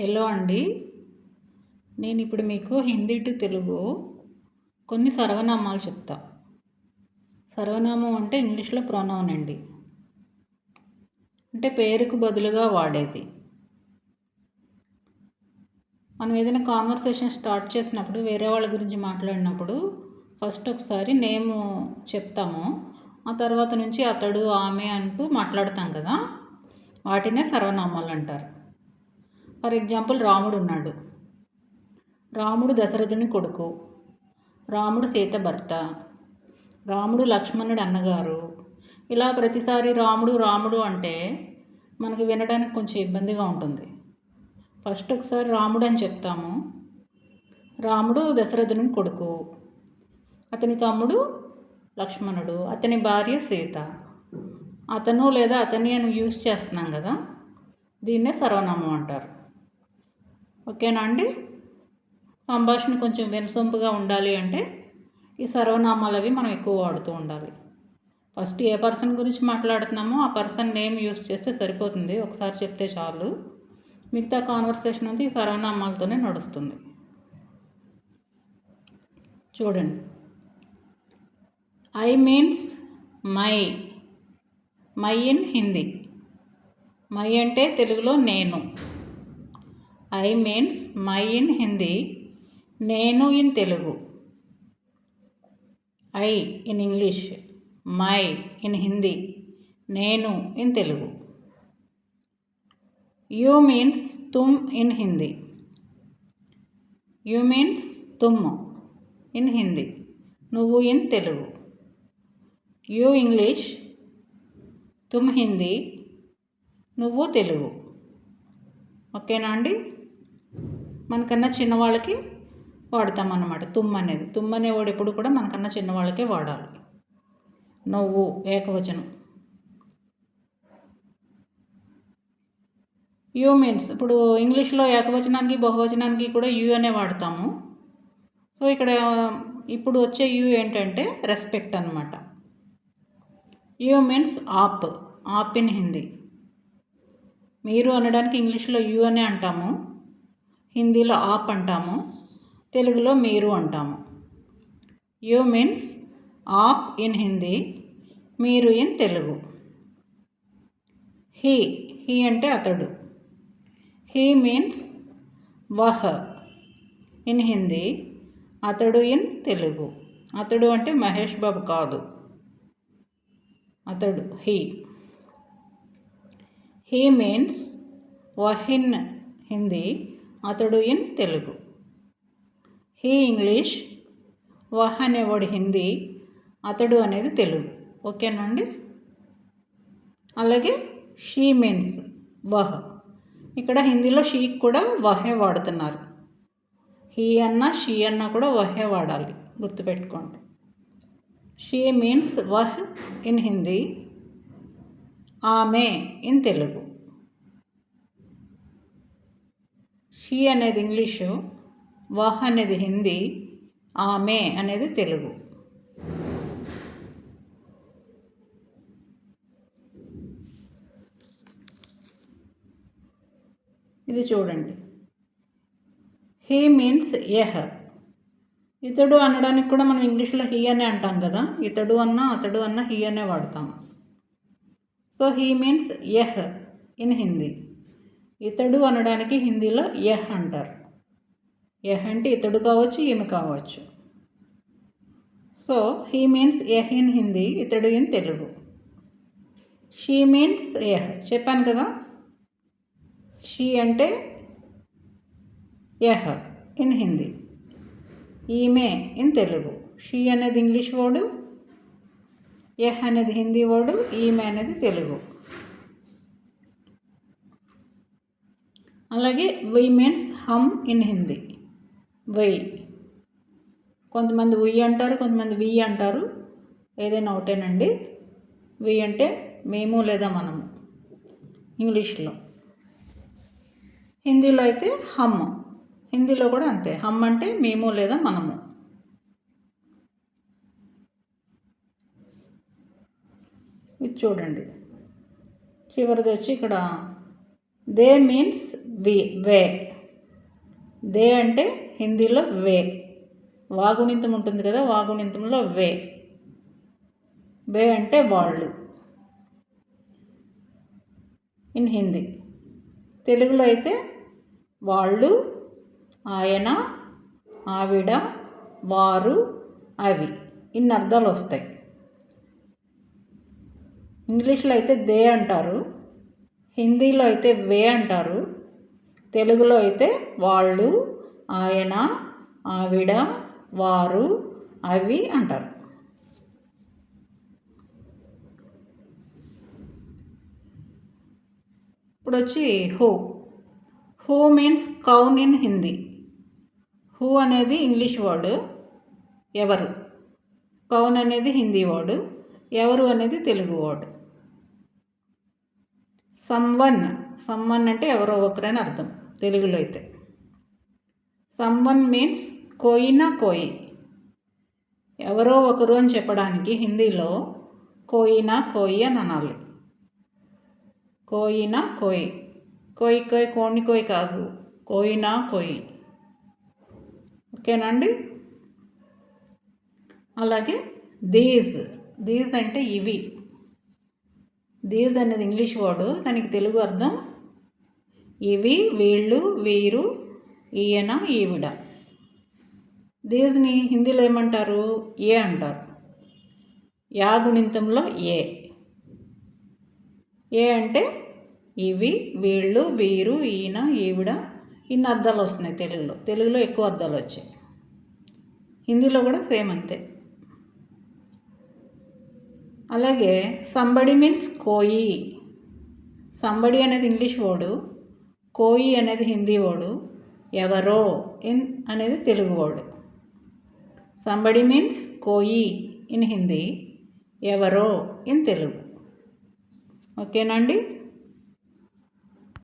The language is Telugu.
హలో అండి. నేను ఇప్పుడు మీకు హిందీ టు తెలుగు కొన్ని సర్వనామాలు చెప్తా. సర్వనామం అంటే ఇంగ్లీష్లో ప్రొనౌన్ అండి. అంటే పేరుకు బదులుగా వాడేది. మనం ఏదైనా కాన్వర్సేషన్ స్టార్ట్ చేసినప్పుడు వేరే వాళ్ళ గురించి మాట్లాడినప్పుడు ఫస్ట్ ఒకసారి నేము చెప్తాము. ఆ తర్వాత నుంచి అతడు ఆమె అంటూ మాట్లాడతాం కదా, వాటినే సర్వనామాలు అంటారు. ఫర్ ఎగ్జాంపుల్, రాముడు ఉన్నాడు. రాముడు దశరథుని కొడుకు. రాముడు సీత భర్త. రాముడు లక్ష్మణుడు అన్నగారు. ఇలా ప్రతిసారి రాముడు రాముడు అంటే మనకి వినడానికి కొంచెం ఇబ్బందిగా ఉంటుంది. ఫస్ట్ ఒకసారి రాముడు అని చెప్తాము. రాముడు దశరథుని కొడుకు. అతని తమ్ముడు లక్ష్మణుడు. అతని భార్య సీత. అతను లేదా అతని అని యూజ్ చేస్తున్నాం కదా, దీన్నే సర్వనామం అంటారు. ఓకేనా అండి? సంభాషణ కొంచెం వినసొంపుగా ఉండాలి అంటే ఈ సర్వనామాలు అవి మనం ఎక్కువ వాడుతూ ఉండాలి. ఫస్ట్ ఏ పర్సన్ గురించి మాట్లాడుతున్నామో ఆ పర్సన్ నేమ్ యూజ్ చేస్తే సరిపోతుంది. ఒకసారి చెప్తే చాలు. మిగతా కాన్వర్సేషన్ అంతా ఈ సర్వనామాలతోనే నడుస్తుంది. చూడండి, ఐ మీన్స్ మై. మై ఇన్ హిందీ. మై అంటే తెలుగులో నేను. ఐ మీన్స్ మై ఇన్ హిందీ. నేను in Telugu. I in English, మై ఇన్ హిందీ, నేను ఇన్ తెలుగు. యూ మీన్స్ తుమ్ ఇన్ హిందీ. యూ మీన్స్ తుమ్ ఇన్ హిందీ, నువ్వు ఇన్ తెలుగు. యూ ఇంగ్లీష్, తుమ్ హిందీ, నువ్వు తెలుగు. ఓకేనా అండి? మనకన్నా చిన్నవాళ్ళకి వాడతామన్నమాట తుమ్ అనేది. తుమ్ అనేవాడు ఎప్పుడు కూడా మనకన్నా చిన్నవాళ్ళకే వాడాలి. నువ్వు ఏకవచనం. యూ మీన్స్ ఇప్పుడు ఇంగ్లీష్లో ఏకవచనానికి బహువచనానికి కూడా యూ అనే వాడతాము. సో ఇక్కడ ఇప్పుడు వచ్చే యూ ఏంటంటే రెస్పెక్ట్ అన్నమాట. యూ మీన్స్ ఆప్. ఆప్ ఇన్ హిందీ. మీరు అనడానికి ఇంగ్లీష్లో యూ అనే అంటాము, హిందీలో ఆప్ అంటాము, తెలుగులో మీరు అంటాము. యూ మీన్స్ ఆప్ ఇన్ హిందీ, మీరు ఇన్ తెలుగు. హీ. హీ అంటే అతడు. హీ మీన్స్ వహ్ ఇన్ హిందీ, అతడు ఇన్ తెలుగు. అతడు అంటే మహేష్ బాబు కాదు, అతడు హీ. హీ మీన్స్ వహ్ ఇన్ హిందీ, అతడు ఇన్ తెలుగు. హీ ఇంగ్లీష్, వహ్ అనేవాడు హిందీ, అతడు అనేది తెలుగు. ఓకేనండి? అలాగే షీ మీన్స్ వహ్. ఇక్కడ హిందీలో షీకి కూడా వహే వాడుతున్నారు. హీ అన్నా షీ అన్నా కూడా వహే వాడాలి, గుర్తుపెట్టుకోండి. షీ మీన్స్ వహ్ ఇన్ హిందీ, ఆమె ఇన్ తెలుగు. షీ అనేది ఇంగ్లీషు, వహ్ అనేది హిందీ, ఆమె అనేది తెలుగు. ఇది చూడండి, హీ మీన్స్ యహ్. ఇతడు అనడానికి కూడా మనం ఇంగ్లీష్లో హీ అనే అంటాం కదా, ఇతడు అన్నా అతడు అన్నా హీ అనే వాడతాం. సో హీ మీన్స్ యహ్ ఇన్ హిందీ. ఇతడు అనడానికి హిందీలో యహ్ అంటారు. యహ్ అంటే ఇతడు కావచ్చు, ఈమె కావచ్చు. సో హీ మీన్స్ యహ్ ఇన్ హిందీ, ఇతడు ఇన్ తెలుగు. షీ మీన్స్ యహ్, చెప్పాను కదా. షీ అంటే యహ్ ఇన్ హిందీ, ఈమె ఇన్ తెలుగు. షీ అనేది ఇంగ్లీష్ వర్డు, యహ్ అనేది హిందీ వర్డు, ఈమె అనేది తెలుగు. అలాగే వై మీన్స్ హమ్ ఇన్ హిందీ. వై. కొంతమంది ఉయ్ అంటారు, కొంతమంది వి అంటారు. ఏదైనా ఒకటేనండి. వి అంటే మేము లేదా మనము ఇంగ్లీష్లో. హిందీలో అయితే హమ్. హిందీలో కూడా అంతే, హమ్ అంటే మేము లేదా మనము. ఇది చూడండి, చివరిది వచ్చి ఇక్కడ దే మీన్స్ వే. దే అంటే హిందీలో వే. వాగుణింతం ఉంటుంది కదా, వాగుణింతంలో వే. వే అంటే వాళ్ళు ఇన్ హిందీ. తెలుగులో అయితే వాళ్ళు, ఆయన, ఆవిడ, వారు, అవి ఇన్ని అర్థాలు వస్తాయి. ఇంగ్లీష్లో అయితే దే అంటారు, హిందీలో అయితే వే అంటారు, తెలుగులో అయితే వాళ్ళు, ఆయన, ఆవిడ, వారు, అవి అంటారు. ఇప్పుడు వచ్చి హూ మీన్స్ కౌన్ ఇన్ హిందీ. హూ అనేది ఇంగ్లీష్ వర్డ్, ఎవరు. కౌన్ అనేది హిందీ వర్డ్, ఎవరు అనేది తెలుగు వర్డ్. సమ్వన్ అంటే ఎవరో ఒకరని అర్థం తెలుగులో అయితే. సమ్వన్ మీన్స్ కోయినా కోయి, ఎవరో ఒకరు అని చెప్పడానికి హిందీలో కోయినా కోయి అని అనాలి. కోయినా కోయి, కోయి కోయి కోని కోయి కాదు, కోయినా కోయి. ఓకేనండి. అలాగే దీస్ అంటే ఇవి. దీస్ అనేది ఇంగ్లీష్ వర్డ్, దానికి తెలుగు అర్థం ఇవి, వీళ్ళు, వీరు, ఈయన, ఈవిడ. దీస్ని హిందీలో ఏమంటారు? ఏ అంటారు. యాగుణింతంలో ఏ. ఏ అంటే ఇవి, వీళ్ళు, వీరు, ఈయన, ఈవిడ ఇన్ని అర్థాలు వస్తున్నాయి తెలుగులో ఎక్కువ అర్థాలు వచ్చాయి. హిందీలో కూడా సేమ్ అంతే. అలాగే సంబడి మీన్స్ కోయి. సంబడి అనేది ఇంగ్లీష్ వర్డు, కోయి అనేది హిందీ వర్డు, ఎవరో అనేది తెలుగు వర్డు. సంబడి మీన్స్ కోయి ఇన్ హిందీ, ఎవరో ఇన్ తెలుగు. ఓకేనండి.